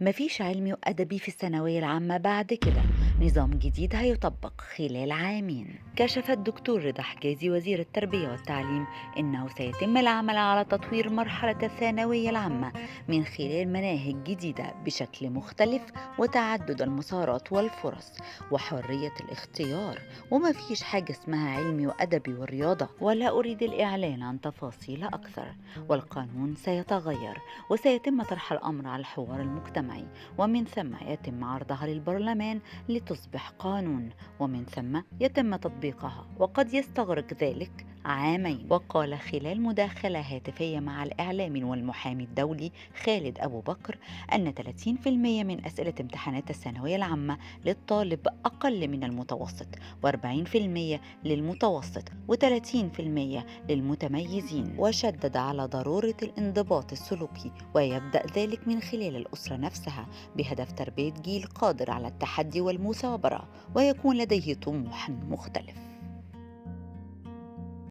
مفيش علمي وأدبي في الثانوية العامة بعد كده. نظام جديد هيطبق خلال عامين. كشف الدكتور رضا حجازي وزير التربية والتعليم إنه سيتم العمل على تطوير مرحلة الثانوية العامة من خلال مناهج جديدة بشكل مختلف وتعدد المسارات والفرص وحرية الاختيار. ومفيش حاجة اسمها علمي وأدبي والرياضة، ولا أريد الإعلان عن تفاصيل أكثر. والقانون سيتغير وسيتم طرح الأمر على الحوار المجتمعي، ومن ثم يتم عرضها للبرلمان لتصبح قانون، ومن ثم يتم تطبيقها، وقد يستغرق ذلك عامين. وقال خلال مداخلة هاتفية مع الإعلامي والمحامي الدولي خالد أبو بكر أن 30% من أسئلة امتحانات الثانوية العامة للطالب أقل من المتوسط، و40% للمتوسط، و30% للمتميزين. وشدد على ضرورة الانضباط السلوكي، ويبدأ ذلك من خلال الأسرة نفسها بهدف تربية جيل قادر على التحدي والمثابرة ويكون لديه طموح مختلف.